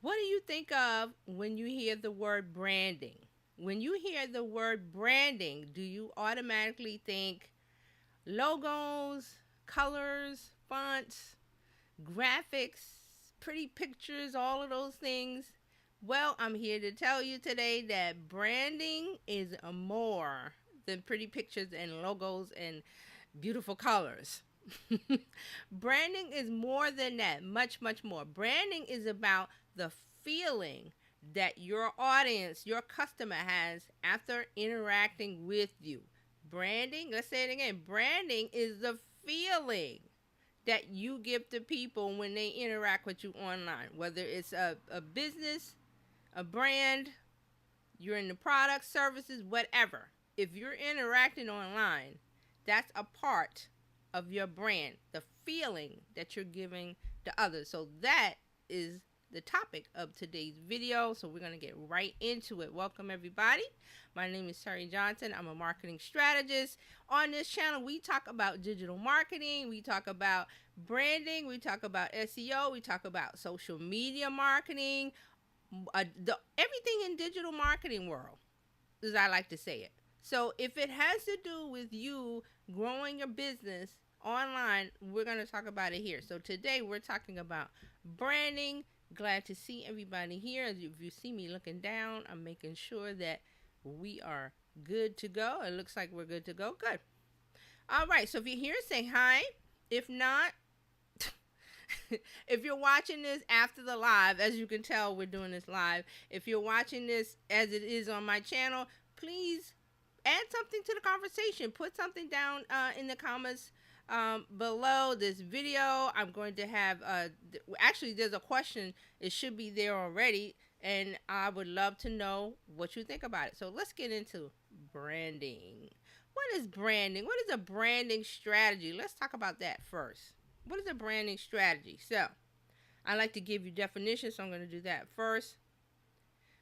What do you think of when you hear the word branding? When you hear the word branding, do you automatically think logos, colors, fonts, graphics, pretty pictures, all of those things? Well, I'm here to tell you today that branding is more than pretty pictures and logos and beautiful colors. Branding is more than that, much, much more. Branding is about the feeling that your audience, your customer has after interacting with you. Branding, let's say it again, branding is the feeling that you give to people when they interact with you online, whether it's a business, a brand, you're in the product, services, whatever. If you're interacting online, that's a part of your brand, the feeling that you're giving to others. So that is the topic of today's video. So we're going to get right into it. Welcome, everybody. My name is Terry Johnson. I'm a marketing strategist. On this channel, we talk about digital marketing. We talk about branding. We talk about SEO. We talk about social media marketing, everything in digital marketing world, as I like to say it. So if it has to do with you growing your business online, we're going to talk about it here. So today we're talking about branding. Glad to see everybody here. If you see me looking down, I'm making sure that we are good to go. It looks like we're good to go. Good. All right. So if you're here, say hi. If not, if you're watching this after the live, as you can tell, we're doing this live. If you're watching this as it is on my channel, please add something to the conversation. Put something down in the comments below this video. I'm going to have, actually, there's a question. It should be there already. And I would love to know what you think about it. So let's get into branding. What is branding? What is a branding strategy? Let's talk about that first. What is a branding strategy? So I like to give you definitions, so I'm going to do that first.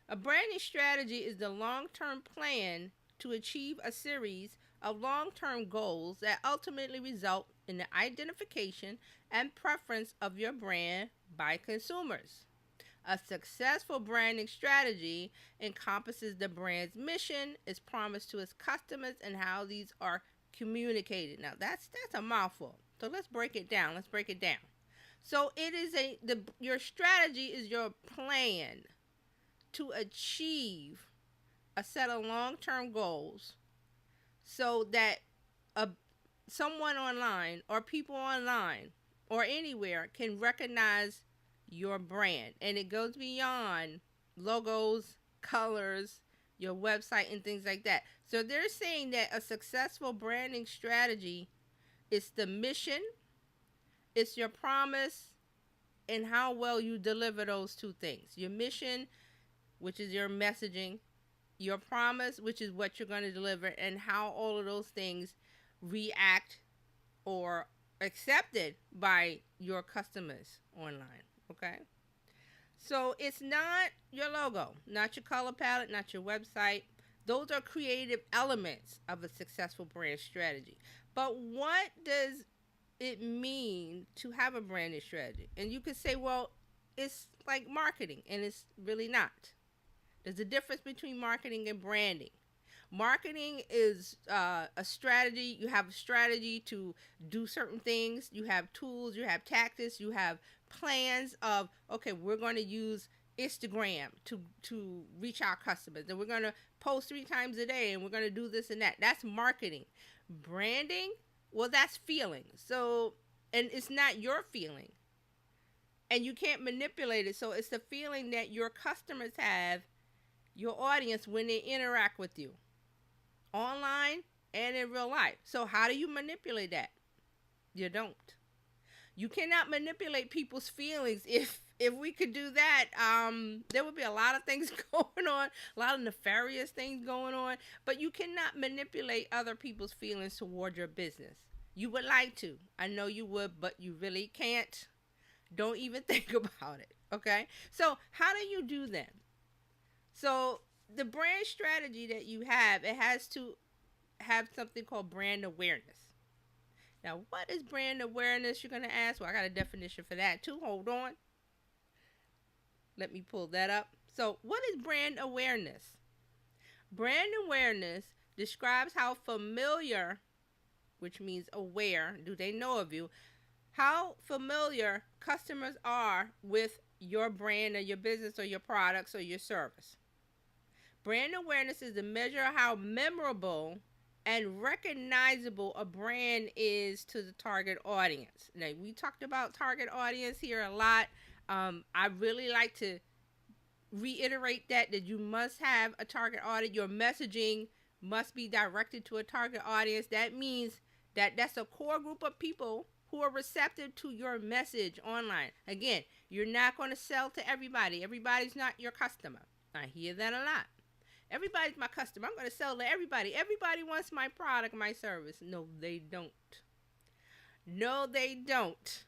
A branding strategy is the long-term plan to achieve a series of long-term goals that ultimately result in the identification and preference of your brand by consumers. A successful branding strategy encompasses the brand's mission, its promise to its customers, and how these are communicated. Now that's a mouthful. So let's break it down. So it is your strategy is your plan to achieve a set of long-term goals so that a someone online or people online or anywhere can recognize your brand. And it goes beyond logos, colors, your website, and things like that. So they're saying that a successful branding strategy is the mission, it's your promise, and how well you deliver those two things. Your mission, which is your messaging, your promise, which is what you're going to deliver, and how all of those things react or accepted by your customers online. Okay? So it's not your logo, not your color palette, not your website. Those are creative elements of a successful brand strategy. But what does it mean to have a branding strategy? And you could say, well, it's like marketing, and it's really not. There's a difference between marketing and branding. Marketing is a strategy. You have a strategy to do certain things. You have tools, you have tactics, you have plans of, okay, we're going to use Instagram to reach our customers, and we're going to post 3 times a day, and we're going to do this and that. That's marketing. Branding, well, that's feeling. So, and it's not your feeling, and you can't manipulate it. So it's the feeling that your customers have, your audience, when they interact with you online and in real life. So how do you manipulate that? You don't. You cannot manipulate people's feelings. If we could do that, there would be a lot of things going on, a lot of nefarious things going on. But you cannot manipulate other people's feelings toward your business. You would like to. I know you would, but you really can't. Don't even think about it. Okay? So how do you do that? So the brand strategy that you have, it has to have something called brand awareness. Now, what is brand awareness, you're going to ask? Well, I got a definition for that too. Hold on. Let me pull that up. So, what is brand awareness? Brand awareness describes how familiar, which means aware, do they know of you, how familiar customers are with your brand or your business or your products or your service. Brand awareness is the measure of how memorable and recognizable a brand is to the target audience. Now, we talked about target audience here a lot. I really like to reiterate that you must have a target audience. Your messaging must be directed to a target audience. That means that's a core group of people who are receptive to your message online. Again, you're not going to sell to everybody. Everybody's not your customer. I hear that a lot. Everybody's my customer. I'm going to sell to everybody. Everybody wants my product, my service. No, they don't. No, they don't.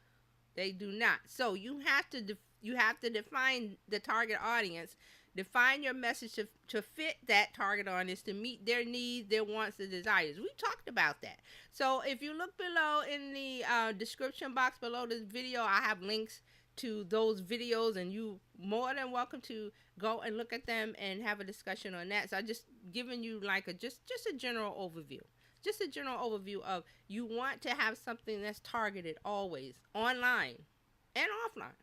They do not. So you have to define the target audience, define your message to fit that target audience, to meet their needs, their wants, and desires. We talked about that. So if you look below in the description box below this video, I have links to those videos, and you more than welcome to go and look at them and have a discussion on that. So I just giving you like just a general overview. Just a general overview of, you want to have something that's targeted always online and offline,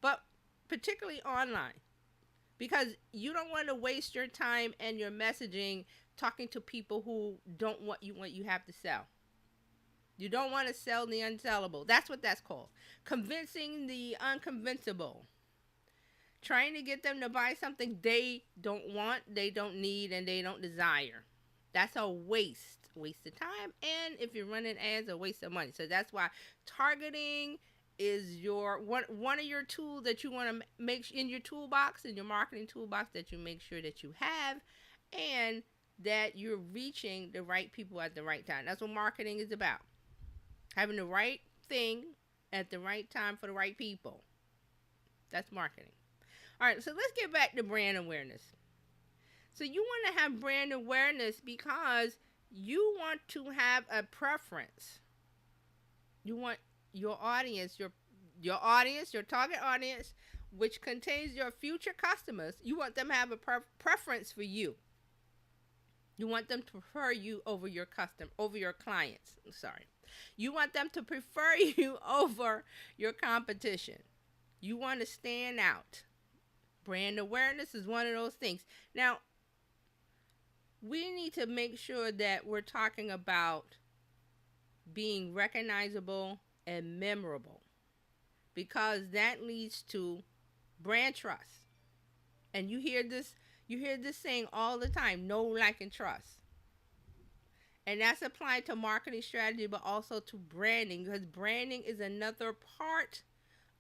but particularly online, because you don't want to waste your time and your messaging talking to people who don't want you have to sell. You don't want to sell the unsellable. That's what that's called. Convincing the unconvincible. Trying to get them to buy something they don't want, they don't need, and they don't desire. That's a waste of time, and if you're running ads, a waste of money. So that's why targeting is your one of your tools that you want to make in your toolbox, in your marketing toolbox, that you make sure that you have, and that you're reaching the right people at the right time. That's what marketing is about. Having the right thing at the right time for the right people. That's marketing. All right, so let's get back to brand awareness. So you want to have brand awareness because you want to have a preference. You want your audience, your target audience, which contains your future customers. You want them to have a preference for you. You want them to prefer you over your clients. Sorry. You want them to prefer you over your competition. You want to stand out. Brand awareness is one of those things. Now, we need to make sure that we're talking about being recognizable and memorable, because that leads to brand trust. And you hear this saying all the time: know, like, and trust. And that's applied to marketing strategy, but also to branding, because branding is another part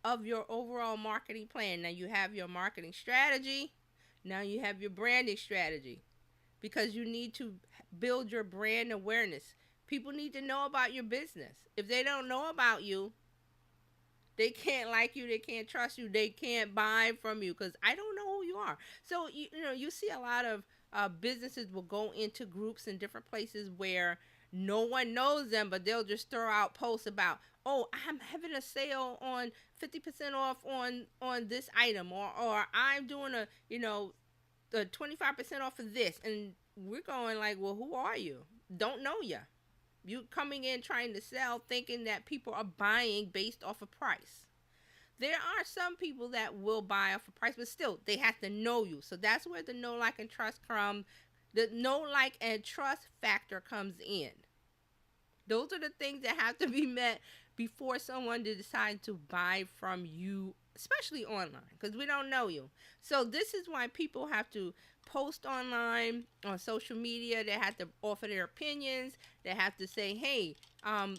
of your overall marketing plan. Now you have your marketing strategy. Now you have your branding strategy, because you need to build your brand awareness. People need to know about your business. If they don't know about you, they can't like you, they can't trust you, they can't buy from you, because I don't know who you are. So, you see a lot of businesses will go into groups in different places where no one knows them, but they'll just throw out posts about, oh, I'm having a sale on 50% off on this item, or I'm doing a 25% off of this. And we're going like, well, who are you? Don't know you. You coming in trying to sell, thinking that people are buying based off of price. There are some people that will buy off of price, but still, they have to know you. So that's where the know, like, and trust comes. The know, like, and trust factor comes in. Those are the things that have to be met before someone decides to buy from you, especially online, because we don't know you. So this is why people have to post online, on social media. They have to offer their opinions. They have to say, hey,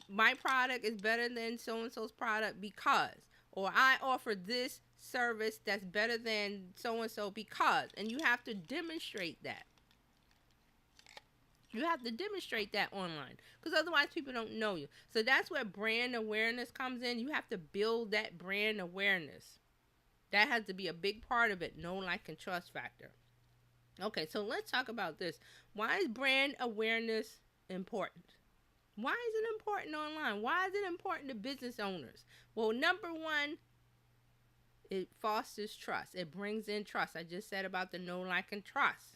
my product is better than so-and-so's product because, or I offer this service that's better than so-and-so because. And you have to demonstrate that. You have to demonstrate that online, because otherwise people don't know you. So that's where brand awareness comes in. You have to build that brand awareness. That has to be a big part of it. Know, like, and trust factor. Okay, so let's talk about this. Why is brand awareness important? Why is it important online? Why is it important to business owners? Well, number one, It fosters trust. It brings in trust. I just said about the know, like, and trust.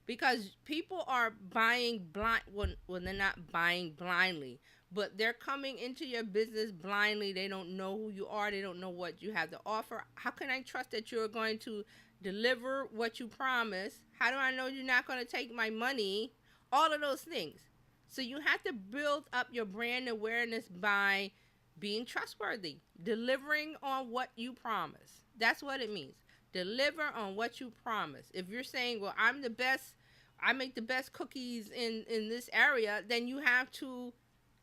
Because people are buying blind when they're not buying blindly, but they're coming into your business blindly. They don't know who you are. They don't know what you have to offer. How can I trust that you're going to deliver what you promise? How do I know you're not going to take my money? All of those things. So you have to build up your brand awareness by being trustworthy, delivering on what you promise. That's what it means. Deliver on what you promise. If you're saying, well, I'm the best, I make the best cookies in this area, then you have to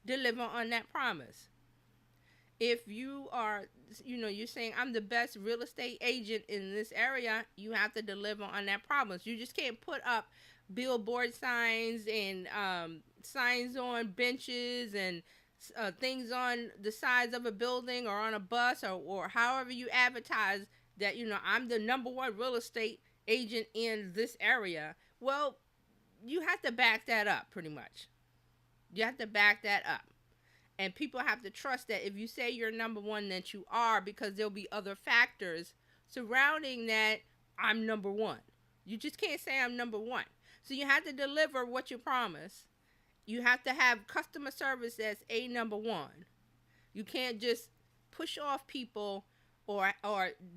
deliver on that promise. If you are, you're saying, I'm the best real estate agent in this area, you have to deliver on that promise. You just can't put up billboard signs and signs on benches and things on the sides of a building or on a bus, or however you advertise that, I'm the number one real estate agent in this area. Well, you have to back that up pretty much. You have to back that up. And people have to trust that if you say you're number one, that you are, because there'll be other factors surrounding that I'm number one. You just can't say I'm number one. So you have to deliver what you promise. You have to have customer service as a number one. You can't just push off people or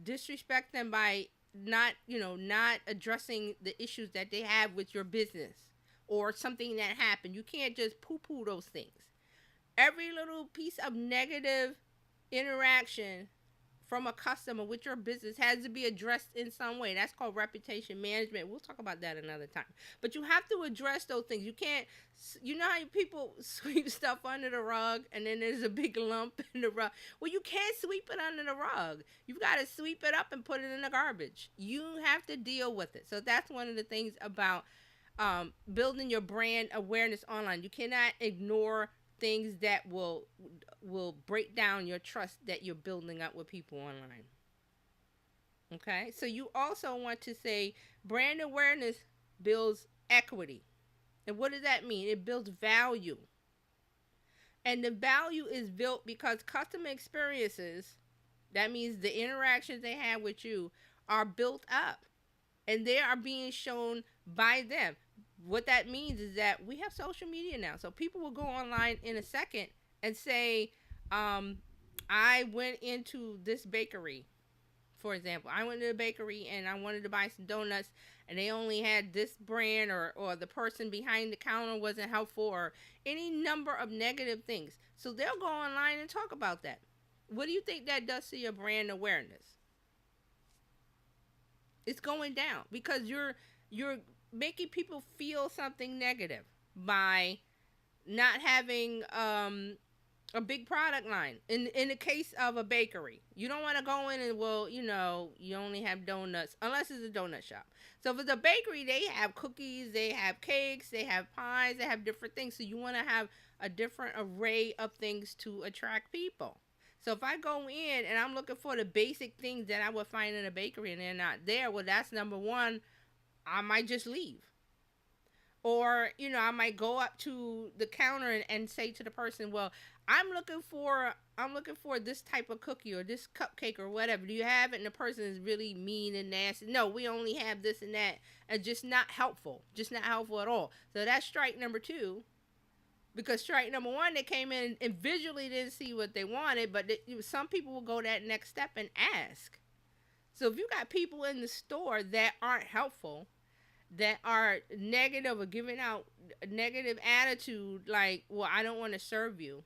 disrespect them by not addressing the issues that they have with your business or something that happened. You can't just poo-poo those things. Every little piece of negative interaction from a customer with your business has to be addressed in some way. That's called reputation management. We'll talk about that another time. But you have to address those things. You can't, how people sweep stuff under the rug and then there's a big lump in the rug. Well, you can't sweep it under the rug. You've got to sweep it up and put it in the garbage. You have to deal with it. So that's one of the things about building your brand awareness online. You cannot ignore things that will break down your trust that you're building up with people online. Okay, so you also want to say brand awareness builds equity. And what does that mean? It builds value. And the value is built because customer experiences, that means the interactions they have with you, are built up and they are being shown by them. What that means is that we have social media now. So people will go online in a second and say, I went into this bakery, for example. I went to the bakery and I wanted to buy some donuts and they only had this brand, or the person behind the counter wasn't helpful, or any number of negative things. So they'll go online and talk about that. What do you think that does to your brand awareness? It's going down because you're making people feel something negative by not having a big product line. In the case of a bakery, you don't want to go in and, you only have donuts unless it's a donut shop. So if it's a bakery, they have cookies, they have cakes, they have pies, they have different things. So you want to have a different array of things to attract people. So if I go in and I'm looking for the basic things that I would find in a bakery and they're not there, well, that's number one. I might just leave. Or, I might go up to the counter and say to the person, well, I'm looking for this type of cookie or this cupcake or whatever. Do you have it? And the person is really mean and nasty. No, we only have this and that. And just not helpful. Just not helpful at all. So that's strike number two. Because strike number one, they came in and visually didn't see what they wanted. But some people will go that next step and ask. So if you got people in the store that aren't helpful, that are negative or giving out a negative attitude, like, well, I don't want to serve you,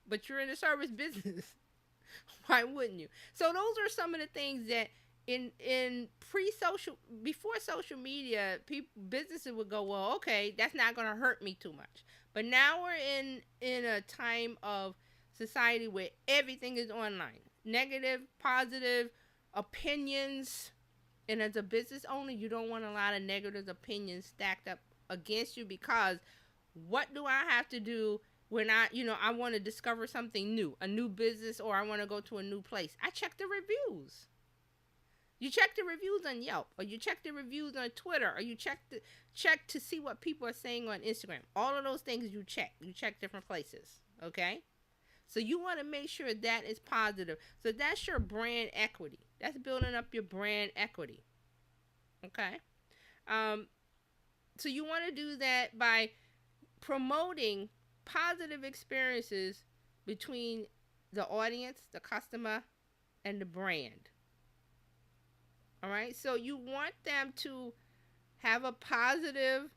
but you're in the service business. Why wouldn't you? So those are some of the things that before social media, businesses would go, well, okay, that's not going to hurt me too much. But now we're in a time of society where everything is online. Negative, positive opinions. And as a business owner, you don't want a lot of negative opinions stacked up against you, because what do I have to do when I want to discover something new, a new business, or I want to go to a new place? I check the reviews. You check the reviews on Yelp, or you check the reviews on Twitter, or you check to see what people are saying on Instagram. All of those things you check. You check different places, okay? So you want to make sure that is positive. So that's your brand equity. That's building up your brand equity. Okay. Um, so you want to do that by promoting positive experiences between the audience, the customer, and the brand. All right. So you want them to have a positive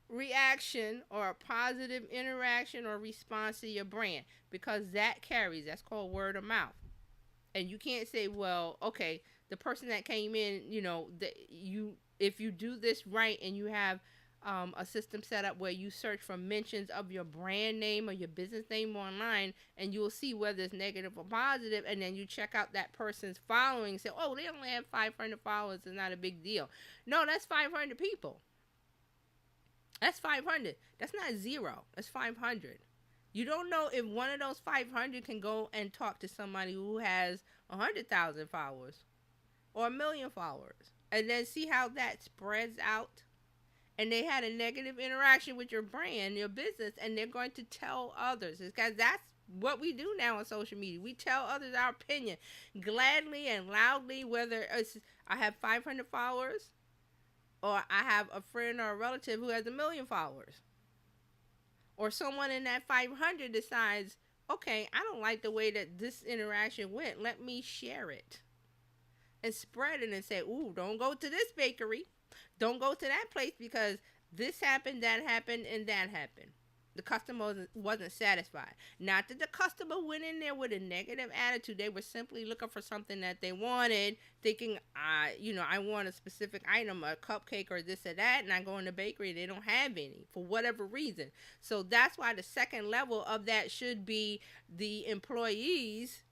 reaction or a positive interaction or response to your brand, because that carries. That's called word of mouth. And you can't say, well, okay, the person that came in, you if you do this right and you have a system set up where you search for mentions of your brand name or your business name online, and you'll see whether it's negative or positive, and then you check out that person's following and say, oh, they only have 500 followers, it's not a big deal. No, that's 500 people. That's 500. That's not zero. That's 500. You don't know if one of those 500 can go and talk to somebody who has 100,000 followers or a million followers, and then see how that spreads out. And they had a negative interaction with your brand, your business, and they're going to tell others. Because that's what we do now on social media. We tell others our opinion gladly and loudly, whether it's I have 500 followers or I have a friend or a relative who has a million followers, or someone in that 500 decides, okay, I don't like the way that this interaction went. Let me share it and spread it and say, ooh, don't go to this bakery. Don't go to that place because this happened, that happened, and that happened. The customer wasn't satisfied. Not that the customer went in there with a negative attitude. They were simply looking for something that they wanted, thinking, I want a specific item, a cupcake or this or that, and I go in the bakery, they don't have any for whatever reason. So that's why the second level of that should be the employees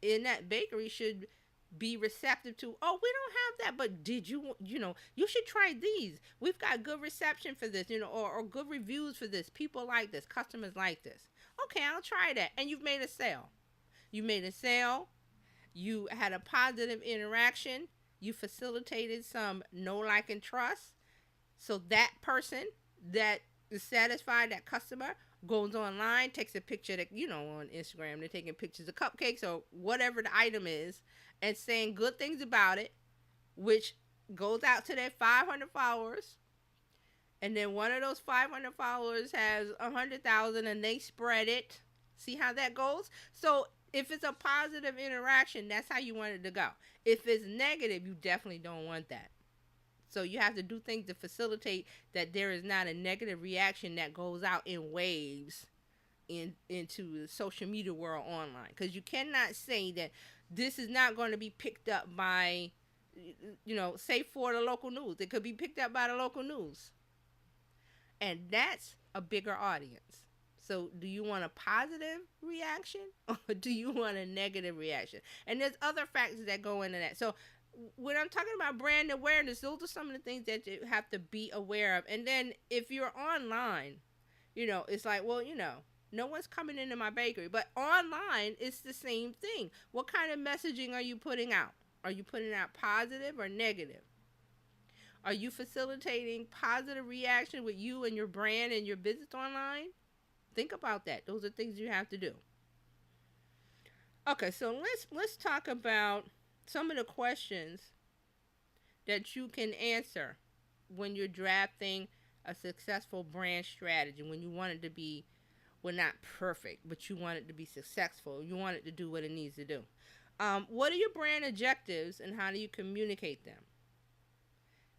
in that bakery should be receptive to, oh, we don't have that, but did you should try these. We've got good reception for this, or good reviews for this. People like this, customers like this. Okay, I'll try that. And you've made a sale. You made a sale. You had a positive interaction. You facilitated some know, like, and trust. So that person that is satisfied, that customer, goes online, takes a picture that, on Instagram, they're taking pictures of cupcakes or whatever the item is, and saying good things about it, which goes out to their 500 followers. And then one of those 500 followers has 100,000 and they spread it. See how that goes? So if it's a positive interaction, that's how you want it to go. If it's negative, you definitely don't want that. So you have to do things to facilitate that there is not a negative reaction that goes out in waves into the social media world online. Because you cannot say that this is not going to be picked up by, say for the local news. It could be picked up by the local news. And that's a bigger audience. So do you want a positive reaction or do you want a negative reaction? And there's other factors that go into that. So when I'm talking about brand awareness, those are some of the things that you have to be aware of. And then if you're online, it's like, well, no one's coming into my bakery. But online, it's the same thing. What kind of messaging are you putting out? Are you putting out positive or negative? Are you facilitating positive reaction with you and your brand and your business online? Think about that. Those are things you have to do. Okay, so let's talk about some of the questions that you can answer when you're drafting a successful brand strategy, when you want it to be, well, not perfect, but you want it to be successful. You want it to do what it needs to do. What are your brand objectives and how do you communicate them?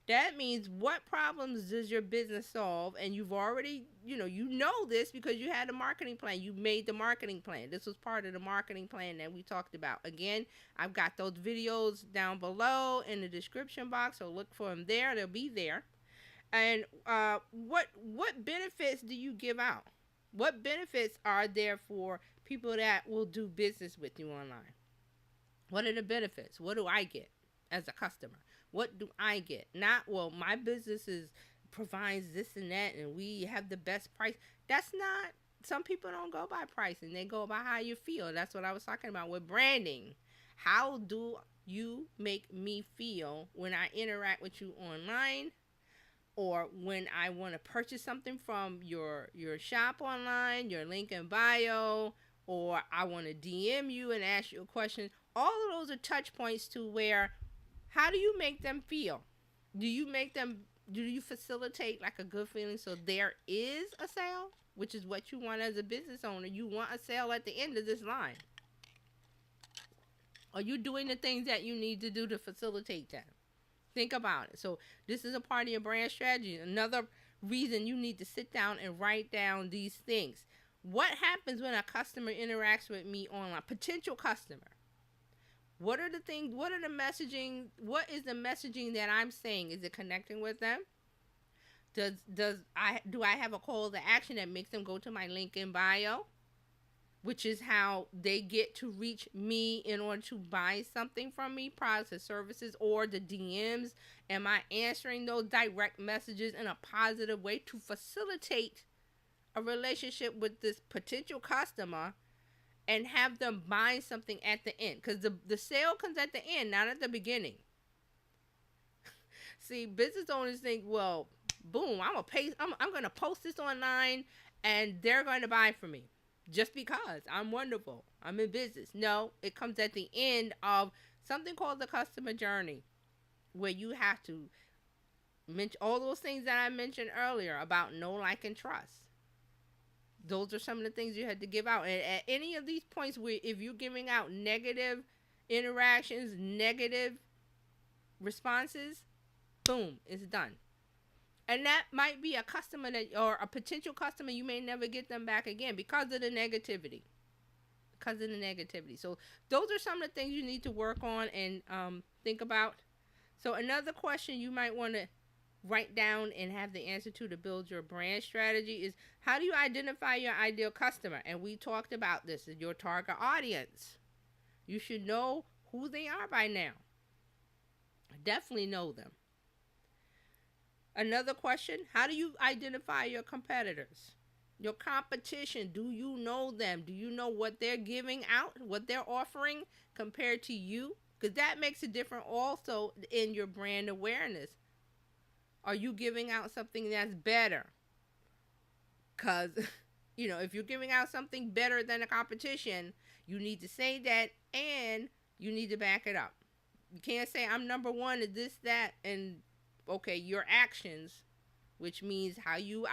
That means what problems does your business solve? And you've already, you know this because you had a marketing plan. You made the marketing plan. This was part of the marketing plan that we talked about. Again, I've got those videos down below in the description box, so look for them there. They'll be there. And what benefits do you give out? What benefits are there for people that will do business with you online? What are the benefits? What do I get as a customer? What do I get? Not, well, my business provides this and that and we have the best price. That's not, some people don't go by pricing. They go by how you feel. That's what I was talking about with branding. How do you make me feel when I interact with you online, or when I want to purchase something from your shop online, your link in bio, or I want to DM you and ask you a question? All of those are touch points to where, how do you make them feel? Do you make them, do you facilitate like a good feeling so there is a sale, which is what you want as a business owner? You want a sale at the end of this line. Are you doing the things that you need to do to facilitate that? Think about it. So this is a part of your brand strategy. Another reason you need to sit down and write down these things. What happens when a customer interacts with me online? Potential customer. What are the things, what are the messaging, what is the messaging that I'm saying? Is it connecting with them? Do I have a call to action that makes them go to my link in bio? Which is how they get to reach me in order to buy something from me, products and services, or the DMs. Am I answering those direct messages in a positive way to facilitate a relationship with this potential customer and have them buy something at the end? Because the sale comes at the end, not at the beginning. See, business owners think, well, boom, I'm gonna post this online and they're going to buy from me just because I'm wonderful, I'm in business. No, it comes at the end of something called the customer journey, where you have to mention all those things that I mentioned earlier about know, like, and trust. Those are some of the things you had to give out. And at any of these points where if you're giving out negative interactions, negative responses, boom, it's done. And that might be a customer that, or a potential customer, you may never get them back again because of the negativity. Because of the negativity. So those are some of the things you need to work on and think about. So another question you might want to write down and have the answer to build your brand strategy is, how do you identify your ideal customer? And we talked about this, your target audience. You should know who they are by now. Definitely know them. Another question, how do you identify your competitors? Your competition, do you know them? Do you know what they're giving out, what they're offering compared to you? Because that makes a difference also in your brand awareness. Are you giving out something that's better? Because, if you're giving out something better than the competition, you need to say that and you need to back it up. You can't say I'm number one at this, that, and okay, your actions, which means how you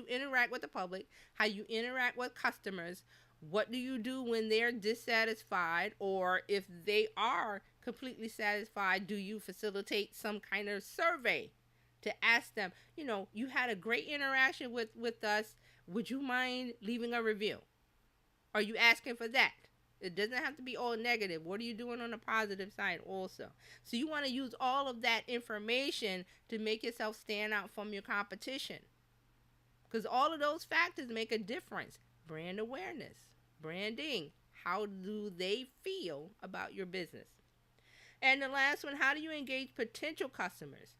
interact with the public, how you interact with customers. What do you do when they're dissatisfied, or if they are completely satisfied? Do you facilitate some kind of survey to ask them, you had a great interaction with us. Would you mind leaving a review? Are you asking for that? It doesn't have to be all negative. What are you doing on the positive side also? So you want to use all of that information to make yourself stand out from your competition. Because all of those factors make a difference. Brand awareness, branding. How do they feel about your business? And the last one, how do you engage potential customers?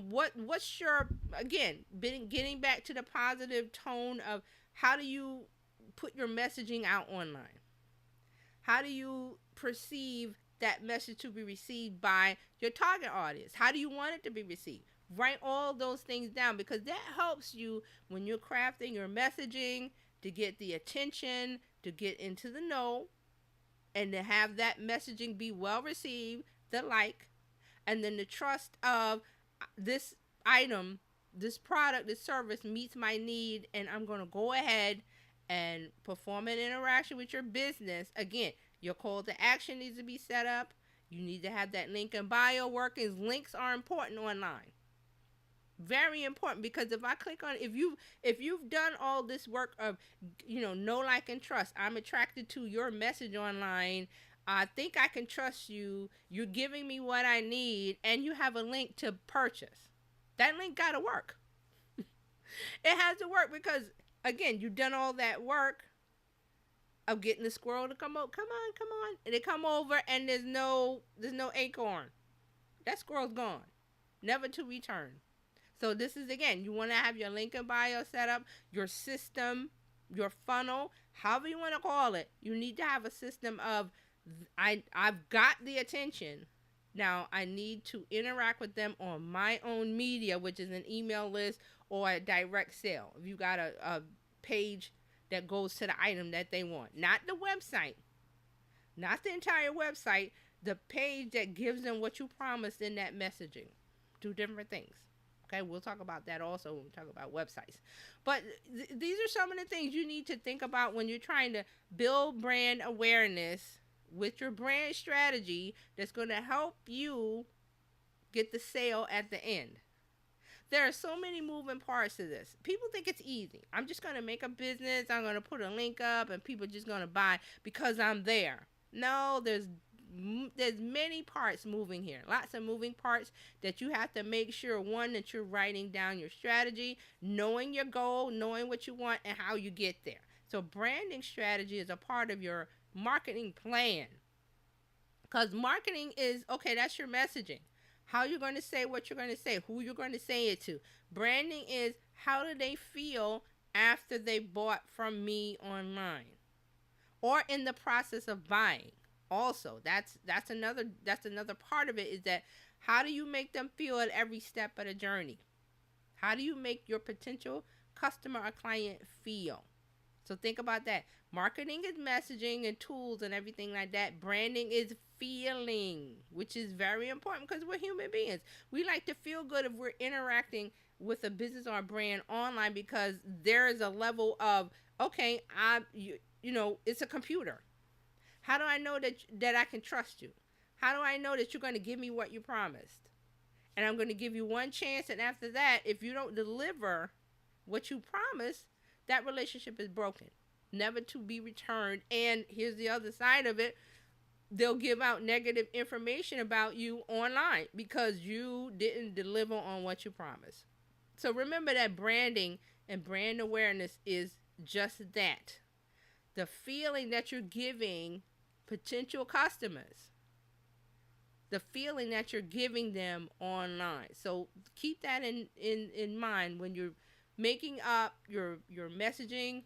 What's your, again, getting back to the positive tone of how do you put your messaging out online? How do you perceive that message to be received by your target audience? How do you want it to be received? Write all those things down, because that helps you when you're crafting your messaging to get the attention, to get into the know, and to have that messaging be well received, the like, and then the trust of this item, this product, this service meets my need, and I'm going to go ahead and perform an interaction with your business. Again, your call to action needs to be set up. You need to have that link in bio working. Links are important online. Very important, because if I click on, if you've done all this work of, know, like, and trust, I'm attracted to your message online. I think I can trust you. You're giving me what I need, and you have a link to purchase. That link got to work. It has to work, because again, you've done all that work of getting the squirrel to come over. Come on. And they come over and there's no acorn. That squirrel's gone. Never to return. So this is, again, you want to have your link in bio set up, your system, your funnel, however you want to call it. You need to have a system of, I've got the attention. Now I need to interact with them on my own media, which is an email list or a direct sale. If you got a page that goes to the item that they want, not the website, not the entire website, the page that gives them what you promised in that messaging. Two different things. Okay, we'll talk about that also when we talk about websites. But these are some of the things you need to think about when you're trying to build brand awareness with your brand strategy that's going to help you get the sale at the end. There are so many moving parts to this. People think it's easy. I'm just going to make a business, I'm going to put a link up, and people are just going to buy because I'm there. No, there's many parts moving here. Lots of moving parts that you have to make sure, one, that you're writing down your strategy, knowing your goal, knowing what you want, and how you get there. So branding strategy is a part of your marketing plan. Because marketing is, okay, that's your messaging. How you're going to say what you're going to say, who you're going to say it to. Branding is, how do they feel after they bought from me online or in the process of buying. Also, that's another part of it, is that how do you make them feel at every step of the journey? How do you make your potential customer or client feel? So think about that. Marketing is messaging and tools and everything like that. Branding is feeling, which is very important because we're human beings. We like to feel good if we're interacting with a business or a brand online, because there is a level of, okay, it's a computer. How do I know that I can trust you? How do I know that you're going to give me what you promised? And I'm going to give you one chance, and after that, if you don't deliver what you promised, that relationship is broken, never to be returned. And here's the other side of it. They'll give out negative information about you online because you didn't deliver on what you promised. So remember that branding and brand awareness is just that. The feeling that you're giving potential customers. The feeling that you're giving them online. So keep that in mind when you're making up your messaging,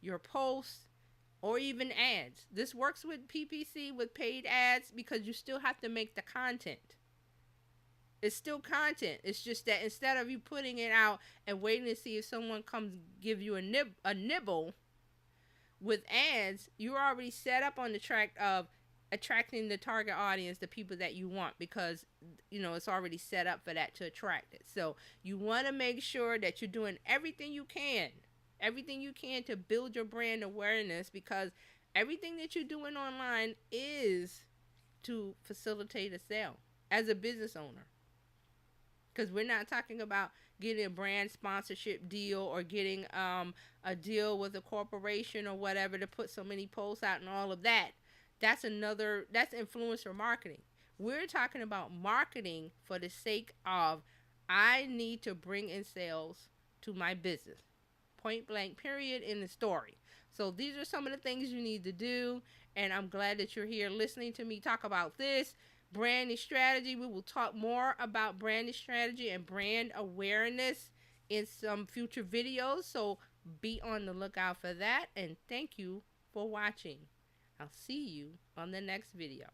your posts, or even ads. This works with PPC, with paid ads, because you still have to make the content. It's still content. It's just that instead of you putting it out and waiting to see if someone comes give you a nibble, with ads, you're already set up on the track of attracting the target audience, the people that you want, because it's already set up for that to attract it. So you want to make sure that you're doing everything you can to build your brand awareness, because everything that you're doing online is to facilitate a sale as a business owner. Because we're not talking about getting a brand sponsorship deal or getting a deal with a corporation or whatever to put so many posts out and all of that. That's influencer marketing. We're talking about marketing for the sake of, I need to bring in sales to my business. Point blank, period, in the story. So these are some of the things you need to do, and I'm glad that you're here listening to me talk about this. Branding strategy. We will talk more about branding strategy and brand awareness in some future videos, so be on the lookout for that. And thank you for watching. I'll see you on the next video.